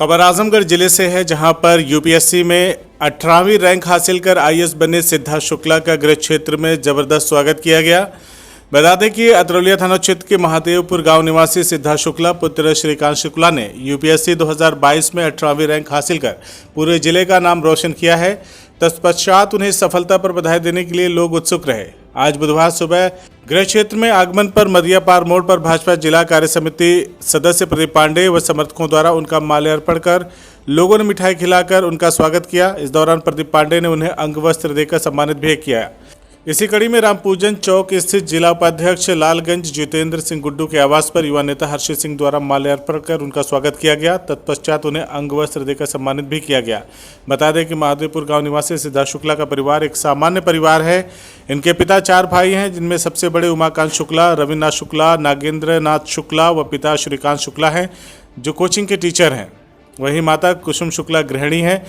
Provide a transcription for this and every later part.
खबर आजमगढ़ जिले से है, जहां पर यूपीएससी में 18वीं रैंक हासिल कर आईएएस बने सिद्धार्थ शुक्ला का गृह क्षेत्र में जबरदस्त स्वागत किया गया। बता दें कि अतरौलिया थाना क्षेत्र के महादेवपुर गांव निवासी सिद्धार्थ शुक्ला पुत्र श्रीकांत शुक्ला ने यूपीएससी 2022 में 18वीं रैंक हासिल कर पूरे जिले का नाम रोशन किया है। तत्पश्चात उन्हें सफलता पर बधाई देने के लिए लोग उत्सुक रहे। आज बुधवार सुबह गृह क्षेत्र में आगमन पर मदियापार मोड़ पर भाजपा जिला कार्य समिति सदस्य प्रदीप पांडे व समर्थकों द्वारा उनका माल्यार्पण कर लोगों ने मिठाई खिलाकर उनका स्वागत किया। इस दौरान प्रदीप पांडे ने उन्हें अंग वस्त्र देकर सम्मानित भी किया। इसी कड़ी में रामपूजन चौक स्थित जिला उपाध्यक्ष लालगंज जितेंद्र सिंह गुड्डू के आवास पर युवा नेता हर्षित सिंह द्वारा माल्यार्पण कर उनका स्वागत किया गया। तत्पश्चात उन्हें अंग वस्त्र देकर सम्मानित भी किया गया। बता दें कि महादेवपुर गांव निवासी सिद्धार्थ शुक्ला का परिवार एक सामान्य परिवार है। इनके पिता 4 भाई हैं, जिनमें सबसे बड़े उमाकांत शुक्ला, रविनाथ शुक्ला, नागेंद्र नाथ शुक्ला व पिता श्रीकांत शुक्ला हैं, जो कोचिंग के टीचर हैं। वहीं माता कुसुम शुक्ला गृहिणी हैं।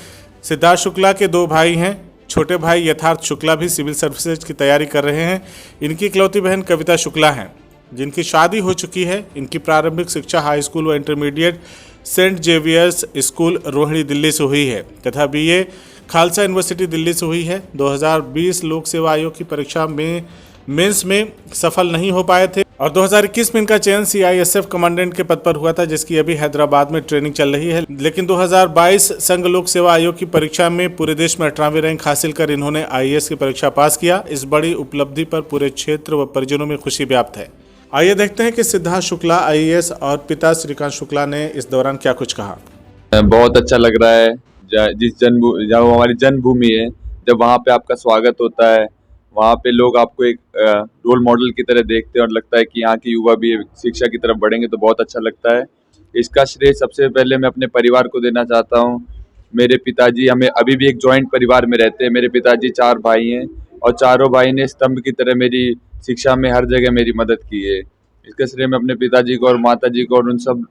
सिद्धार्थ शुक्ला के 2 भाई हैं। छोटे भाई यथार्थ शुक्ला भी सिविल सर्विसेज की तैयारी कर रहे हैं। इनकी इकलौती बहन कविता शुक्ला हैं, जिनकी शादी हो चुकी है। इनकी प्रारंभिक शिक्षा हाई स्कूल व intermediate Saint Xavier's school Rohini Delhi से हुई है तथा बीए खालसा यूनिवर्सिटी दिल्ली से हुई है। 2020 लोक सेवा आयोग की परीक्षा में मेंस में सफल नहीं हो पाए थे और 2021 में इनका चयन सीआईएसएफ कमांडेंट के पद पर हुआ था, जिसकी अभी हैदराबाद में ट्रेनिंग चल रही है। लेकिन 2022 संघ लोक सेवा आयोग की परीक्षा में पूरे देश में 18वीं रैंक हासिल कर इन्होंने आईएएस की परीक्षा पास किया। इस बड़ी उपलब्धि पर पूरे क्षेत्र व परिजनों में खुशी व्याप्त है। आइए देखते हैं कि सिद्धार्थ शुक्ला आईएएस और पिता श्रीकांत शुक्ला ने इस दौरान क्या कुछ कहा। बहुत अच्छा लग रहा है। जहाँ हमारी जन्मभूमि है, जब वहाँ पे आपका स्वागत होता है, वहाँ पे लोग आपको एक रोल मॉडल की तरह देखते हैं और लगता है कि यहाँ के युवा भी शिक्षा की तरफ बढ़ेंगे तो बहुत अच्छा लगता है। इसका श्रेय सबसे पहले मैं अपने परिवार को देना चाहता हूँ। मेरे पिताजी, हमें अभी भी एक जॉइंट परिवार में रहते हैं। मेरे पिताजी 4 भाई हैं और चारों भाई ने स्तंभ की तरह मेरी शिक्षा में हर जगह मेरी मदद की है। इसका श्रेय मैं अपने पिताजी को और माता जी को और उन सब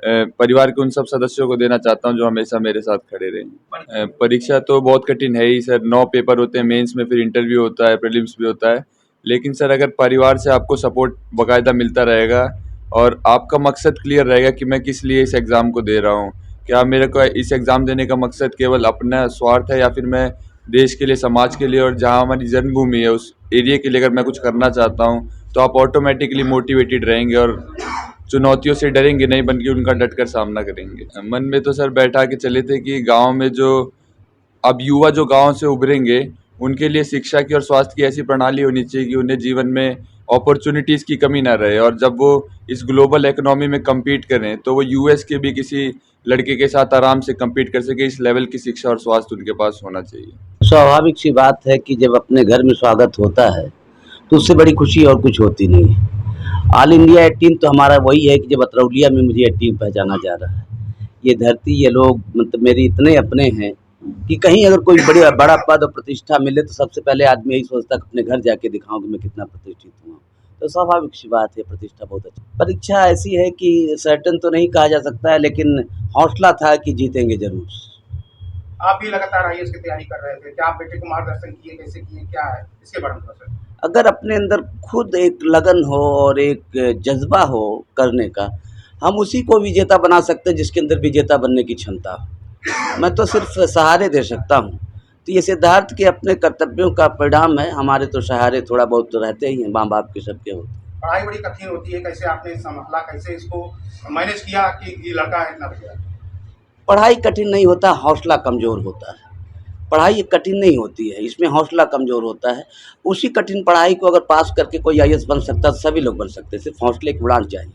परिवार के उन सब सदस्यों को देना चाहता हूं, जो हमेशा मेरे साथ खड़े रहे। परीक्षा तो बहुत कठिन है ही सर। 9 पेपर होते हैं, मेंस में फिर इंटरव्यू होता है, प्रीलिम्स भी होता है। लेकिन सर, अगर परिवार से आपको सपोर्ट बाकायदा मिलता रहेगा और आपका मकसद क्लियर रहेगा कि मैं किस लिए इस एग्ज़ाम को दे रहा हूँ, क्या मेरे को इस एग्ज़ाम देने का मकसद केवल अपना स्वार्थ है या फिर मैं देश के लिए, समाज के लिए और जहाँ हमारी जन्मभूमि है उस एरिया के लिए अगर मैं कुछ करना चाहता हूँ, तो आप ऑटोमेटिकली मोटिवेटेड रहेंगे और चुनौतियों से डरेंगे नहीं, बल्कि उनका डटकर सामना करेंगे। मन में तो सर बैठा के चले थे कि गांव में जो अब युवा जो गांव से उभरेंगे, उनके लिए शिक्षा की और स्वास्थ्य की ऐसी प्रणाली होनी चाहिए कि उन्हें जीवन में अपॉर्चुनिटीज़ की कमी ना रहे और जब वो इस ग्लोबल इकोनॉमी में कम्पीट करें तो वो यूएस के भी किसी लड़के के साथ आराम से कम्पीट कर सके। इस लेवल की शिक्षा और स्वास्थ्य उनके पास होना चाहिए। स्वाभाविक सी बात है कि जब अपने घर में स्वागत होता है तो उससे बड़ी खुशी और कुछ होती नहीं है। ऑल इंडिया 18 तो हमारा वही है कि जब अतरौलिया में मुझे 18 पहचाना जा रहा है। ये धरती, ये लोग मतलब मेरे इतने अपने हैं कि कहीं अगर कोई बड़ा पद और प्रतिष्ठा मिले तो सबसे पहले आदमी यही सोचता है कि अपने घर जाके दिखाऊं कि मैं कितना प्रतिष्ठित हूँ। तो स्वाभाविक सी बात है, प्रतिष्ठा बहुत अच्छी। परीक्षा ऐसी है कि सर्टन तो नहीं कहा जा सकता है, लेकिन हौसला था कि जीतेंगे जरूर। आप भी लगातार आईएएस की तैयारी कर रहे थे, क्या आप बेटे को मार्गदर्शन किए, कैसे किए, क्या है इसके बारे में थोड़ा सा? अगर अपने अंदर खुद एक लगन हो और एक जज्बा हो करने का, हम उसी को विजेता बना सकते हैं जिसके अंदर विजेता बनने की क्षमता हो। मैं तो सिर्फ सहारे दे सकता हूँ। तो ये सिद्धार्थ के अपने कर्तव्यों का परिणाम है। हमारे तो सहारे थोड़ा बहुत तो रहते ही हैं, माँ बाप के सबके होते हैं। पढ़ाई बड़ी कठिन होती है, कैसे आपने संभाला, कैसे इसको मैनेज किया कि ये लड़का इतना बढ़िया? पढ़ाई कठिन नहीं होता, हौसला कमज़ोर होता है। पढ़ाई कठिन नहीं होती है, इसमें हौसला कमज़ोर होता है। उसी कठिन पढ़ाई को अगर पास करके कोई आईएएस बन सकता है तो सभी लोग बन सकते हैं, सिर्फ हौसले की उड़ान चाहिए।